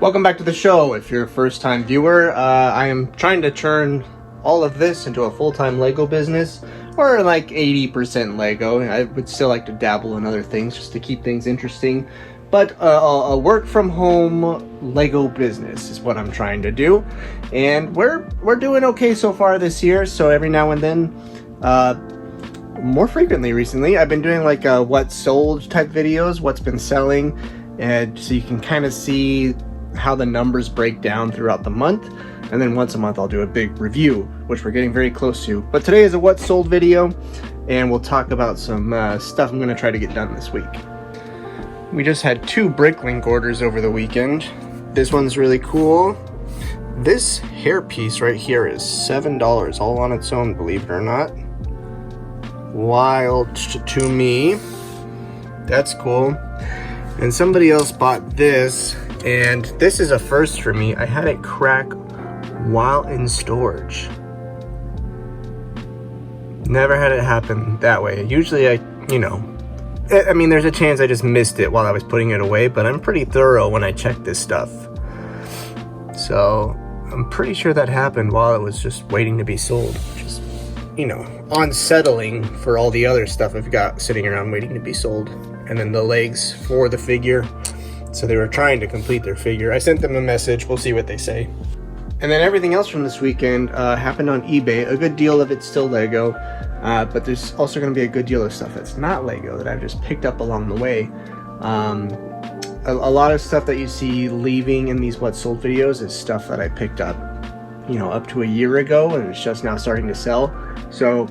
Welcome back to the show. If you're a first-time viewer, I am trying to turn all of this into a full-time Lego business, or like 80% Lego. I would still like to dabble in other things just to keep things interesting, but a work-from-home Lego business is what I'm trying to do, and we're doing okay so far this year. So every now and then, more frequently recently, I've been doing like what sold type videos, what's been selling, and so you can kind of see how the numbers break down throughout the month. And then once a month I'll do a big review, which we're getting very close to. But today is a what sold video, and we'll talk about some stuff I'm going to try to get done this week. We just had 2 Bricklink orders over the weekend. This one's really cool. This hairpiece right here is $7 all on its own, believe it or not. Wild to me. That's cool. And somebody else bought this, and this is a first for me. I had it crack while in storage. Never had it happen that way. Usually I mean, there's a chance I just missed it while I was putting it away, but I'm pretty thorough when I check this stuff. So I'm pretty sure that happened while it was just waiting to be sold, which is, unsettling for all the other stuff I've got sitting around waiting to be sold. And then the legs for the figure. So they were trying to complete their figure. I sent them a message. We'll see what they say. And then everything else from this weekend happened on eBay. A good deal of it's still Lego, but there's also going to be a good deal of stuff that's not Lego that I've just picked up along the way. A lot of stuff that you see leaving in these what sold videos is stuff that I picked up, up to a year ago, and it's just now starting to sell. So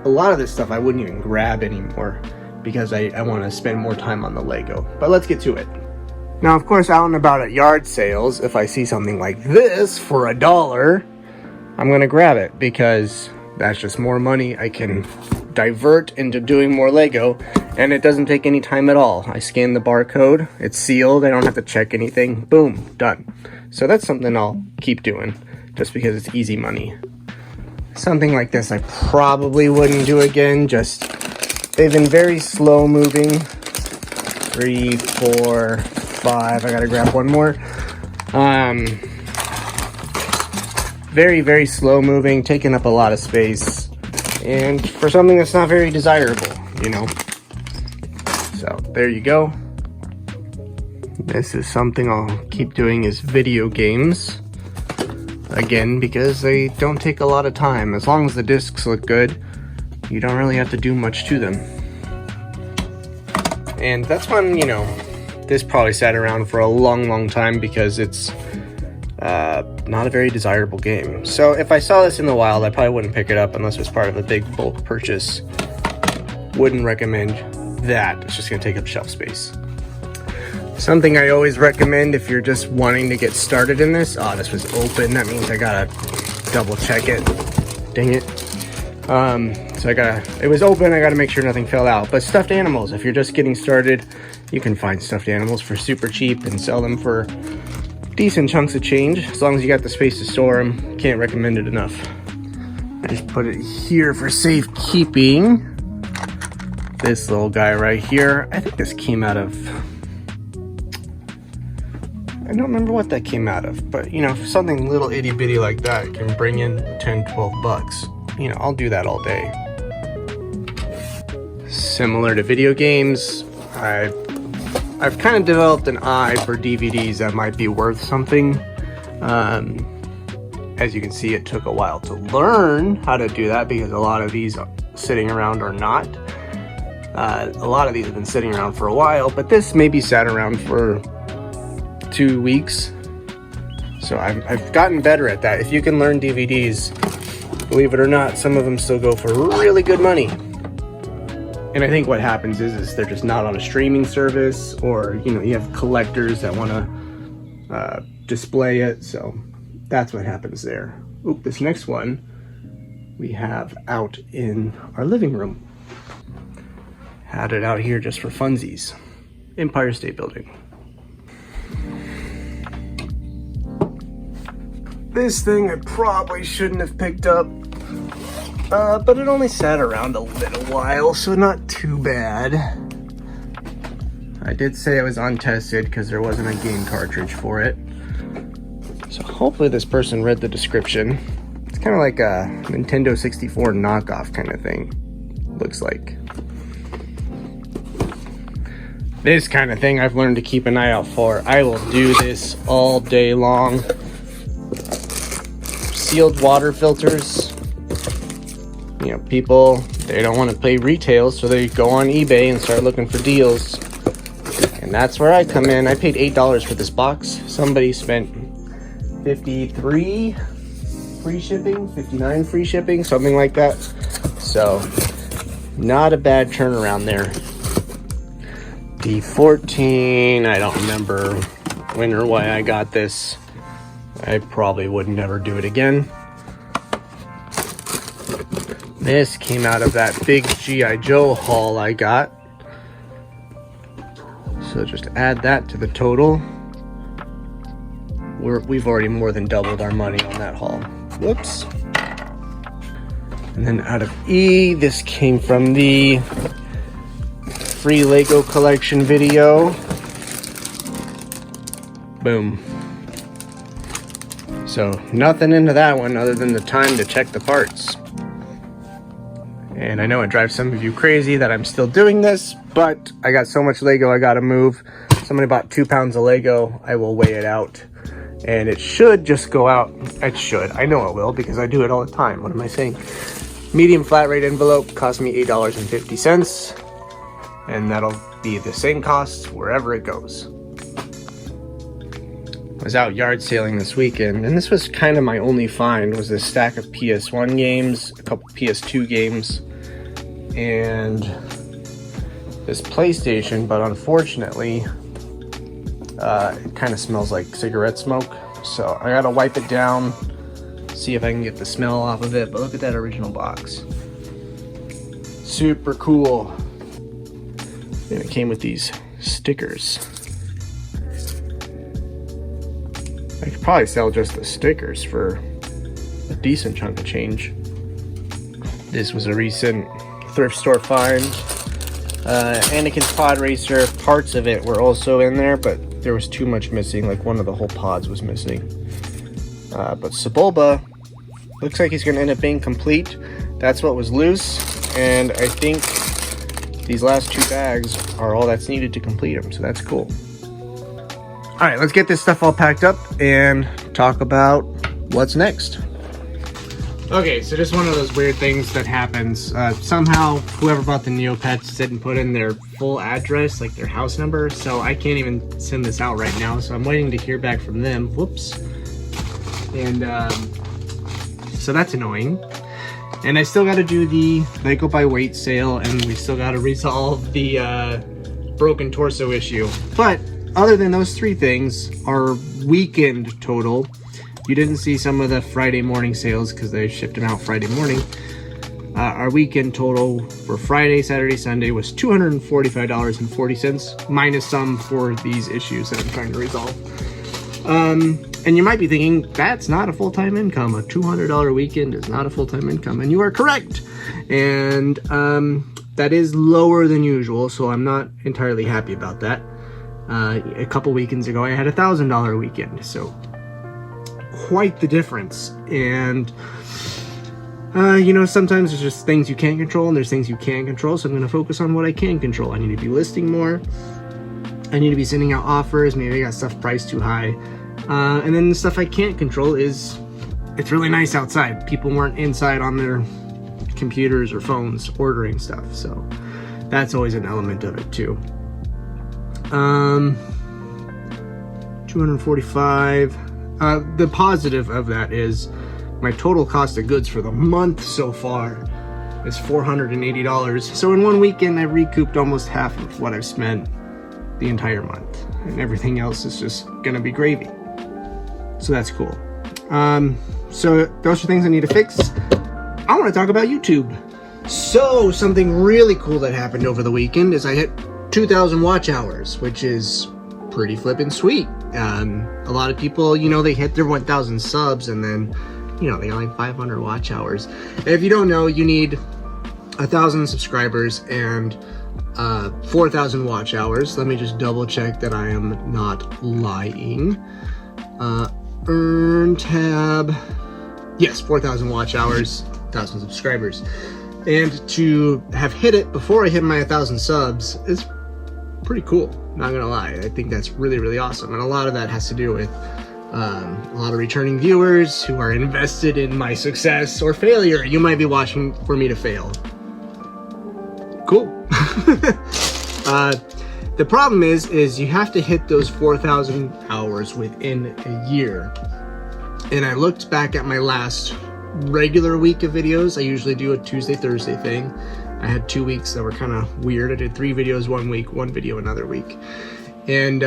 a lot of this stuff I wouldn't even grab anymore because I want to spend more time on the Lego. But let's get to it. Now, of course, out and about at yard sales, if I see something like this for $1, I'm going to grab it because that's just more money I can divert into doing more Lego, and it doesn't take any time at all. I scan the barcode, it's sealed, I don't have to check anything, boom, done. So that's something I'll keep doing just because it's easy money. Something like this I probably wouldn't do again, just they've been very slow moving. 3, 4, 5, I gotta grab one more. Very, very slow moving, taking up a lot of space, and for something that's not very desirable, So there you go. This is something I'll keep doing, is video games. Again, because they don't take a lot of time. As long as the discs look good, you don't really have to do much to them. And that's when, this probably sat around for a long time because it's not a very desirable game. So if I saw this in the wild, I probably wouldn't pick it up unless it was part of a big bulk purchase. Wouldn't recommend that. It's just going to take up shelf space. Something I always recommend if you're just wanting to get started in this. Oh, this was open. That means I gotta double check it. Dang it. So it was open, I gotta make sure nothing fell out. But stuffed animals, if you're just getting started, you can find stuffed animals for super cheap and sell them for decent chunks of change, as long as you got the space to store them. Can't recommend it enough. I just put it here for safekeeping. This little guy right here, I think this came out of, I don't remember what that came out of, but for something little itty bitty like that, it can bring in 10, 12 bucks. I'll do that all day. Similar to video games, I've kind of developed an eye for DVDs that might be worth something. As you can see, it took a while to learn how to do that because a lot of these sitting around are not. A lot of these have been sitting around for a while, but this maybe sat around for 2 weeks. So I've gotten better at that. If you can learn DVDs, believe it or not, some of them still go for really good money. And I think what happens is they're just not on a streaming service, or you have collectors that want to display it. So that's what happens there. Oop, this next one we have out in our living room. Had it out here just for funsies. Empire State Building. This thing I probably shouldn't have picked up, but it only sat around a little while, so not too bad. I did say it was untested because there wasn't a game cartridge for it. So hopefully this person read the description. It's kind of like a Nintendo 64 knockoff kind of thing, looks like. This kind of thing I've learned to keep an eye out for. I will do this all day long. Sealed water filters. You know, people, they don't want to pay retail, so they go on eBay and start looking for deals. And that's where I come in. I paid $8 for this box. Somebody spent 53 free shipping, 59 free shipping, something like that. So, not a bad turnaround there. The 14, I don't remember when or why I got this. I probably would never do it again. This came out of that big G.I. Joe haul I got. So just add that to the total. We've already more than doubled our money on that haul. Whoops. And then out of E, this came from the free Lego collection video. Boom. So nothing into that one other than the time to check the parts. And I know it drives some of you crazy that I'm still doing this, but I got so much Lego I gotta move. Somebody bought 2 pounds of Lego. I will weigh it out. And it should just go out. It should. I know it will because I do it all the time. What am I saying? Medium flat rate envelope cost me $8.50. And that'll be the same cost wherever it goes. I was out yard sailing this weekend, and this was kind of my only find, was this stack of PS1 games, a couple PS2 games, and this PlayStation, but unfortunately, it kind of smells like cigarette smoke, so I gotta wipe it down, see if I can get the smell off of it. But look at that original box. Super cool. And it came with these stickers. I could probably sell just the stickers for a decent chunk of change. This was a recent thrift store find. Anakin's pod racer, parts of it were also in there, but there was too much missing, like one of the whole pods was missing. But Sebulba looks like he's going to end up being complete. That's what was loose, and I think these last 2 bags are all that's needed to complete them, so that's cool. All right, let's get this stuff all packed up and talk about what's next. Okay, so just one of those weird things that happens. Somehow, whoever bought the Neopets didn't put in their full address, like their house number, so I can't even send this out right now, so I'm waiting to hear back from them. Whoops. And so that's annoying. And I still got to do the Lego by weight sale, and we still got to resolve the broken torso issue. But other than those 3 things, our weekend total, you didn't see some of the Friday morning sales because they shipped them out Friday morning. Our weekend total for Friday, Saturday, Sunday was $245.40, minus some for these issues that I'm trying to resolve. And you might be thinking, that's not a full-time income. A $200 weekend is not a full-time income, and you are correct. And that is lower than usual, so I'm not entirely happy about that. A couple weekends ago, I had a $1,000 weekend, so quite the difference. And you know, sometimes there's just things you can't control, and there's things you can control, so I'm going to focus on what I can control. I need to be listing more. I need to be sending out offers. Maybe I got stuff priced too high. And then the stuff I can't control is, it's really nice outside. People weren't inside on their computers or phones ordering stuff, so that's always an element of it too. 245. The positive of that is my total cost of goods for the month so far is $480. So in one weekend, I recouped almost half of what I've spent the entire month, and everything else is just gonna be gravy. So that's cool. So those are things I need to fix. I want to talk about YouTube. So something really cool that happened over the weekend is I hit 2,000 watch hours, which is pretty flippin' sweet. A lot of people, you know, they hit their 1,000 subs and then, you know, they got like 500 watch hours. And if you don't know, you need 1,000 subscribers and 4,000 watch hours. Let me just double check that I am not lying. Earn tab. Yes, 4,000 watch hours, 1,000 subscribers. And to have hit it before I hit my 1,000 subs is pretty cool, not gonna lie. I think that's really, really awesome. And a lot of that has to do with a lot of returning viewers who are invested in my success or failure. You might be watching for me to fail. Cool. The problem is you have to hit those 4,000 hours within a year. And I looked back at my last regular week of videos. I usually do a Tuesday, Thursday thing. I had 2 weeks that were kind of weird. I did 3 videos one week, 1 video another week. And,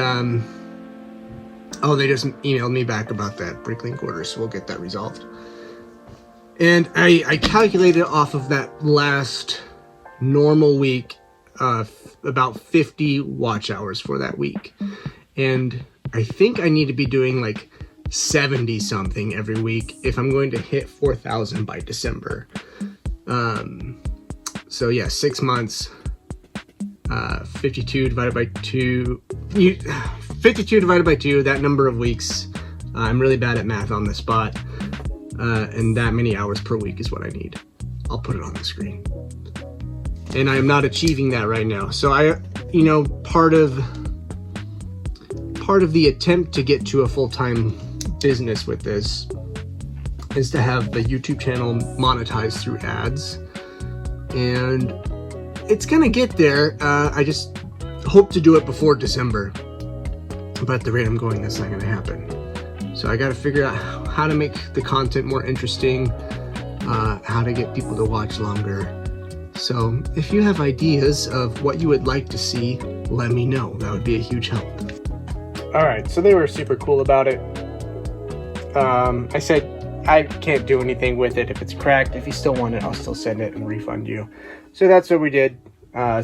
oh, they just emailed me back about that Bricklink Orders, so we'll get that resolved. And I calculated off of that last normal week, about 50 watch hours for that week. And I think I need to be doing like 70 something every week if I'm going to hit 4,000 by December. So yeah, 6 months, 52 divided by 2, 52 divided by 2, that number of weeks. I'm really bad at math on the spot. And that many hours per week is what I need. I'll put it on the screen. And I am not achieving that right now. So part of the attempt to get to a full-time business with this is to have the YouTube channel monetized through ads. And it's gonna get there. I just hope to do it before December. But at the rate I'm going, that's not gonna happen. So I gotta figure out how to make the content more interesting, how to get people to watch longer. So if you have ideas of what you would like to see, let me know. That would be a huge help. All right, so they were super cool about it. I said, I can't do anything with it if it's cracked. If you still want it, I'll still send it and refund you. So that's what we did.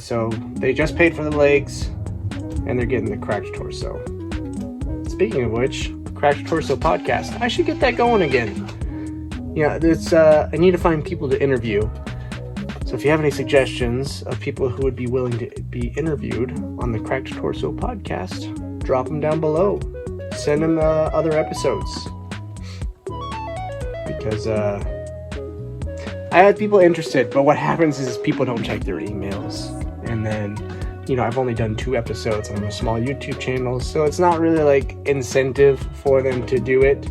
So they just paid for the legs and they're getting the cracked torso. Speaking of which, Cracked Torso podcast. I should get that going again. Yeah, I need to find people to interview. So if you have any suggestions of people who would be willing to be interviewed on the Cracked Torso podcast, drop them down below. Send them other episodes. Because I had people interested, but what happens is people don't check their emails. And then, I've only done 2 episodes on a small YouTube channel, so it's not really like incentive for them to do it.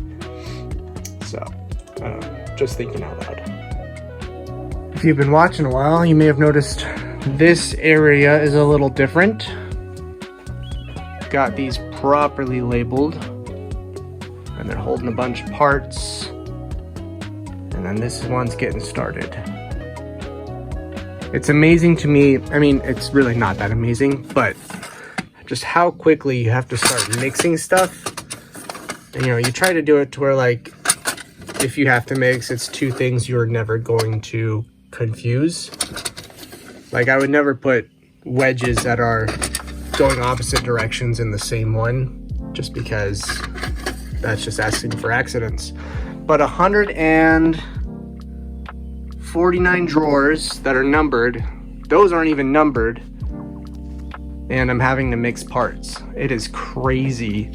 So, I don't know, just thinking out loud. If you've been watching a while, you may have noticed this area is a little different. Got these properly labeled, and they're holding a bunch of parts. And then this one's getting started. It's amazing to me. I mean, it's really not that amazing, but just how quickly you have to start mixing stuff. And, you try to do it to where, like, if you have to mix, it's 2 things you're never going to confuse. Like, I would never put wedges that are going opposite directions in the same one, just because that's just asking for accidents. But 149 drawers that are numbered, those aren't even numbered, and I'm having to mix parts. It is crazy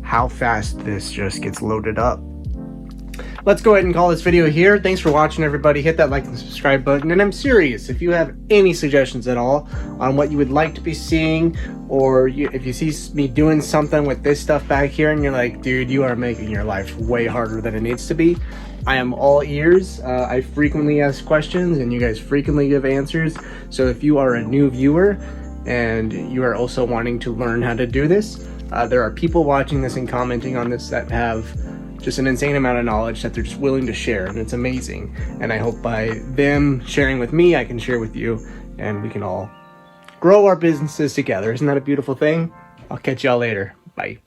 how fast this just gets loaded up. Let's go ahead and call this video here. Thanks for watching, everybody. Hit that like and subscribe button. And I'm serious, if you have any suggestions at all on what you would like to be seeing, or if you see me doing something with this stuff back here and you're like, dude, you are making your life way harder than it needs to be, I am all ears. I frequently ask questions and you guys frequently give answers. So if you are a new viewer and you are also wanting to learn how to do this, there are people watching this and commenting on this that have just an insane amount of knowledge that they're just willing to share, and it's amazing. And I hope by them sharing with me, I can share with you, and we can all grow our businesses together. Isn't that a beautiful thing? I'll catch y'all later. Bye.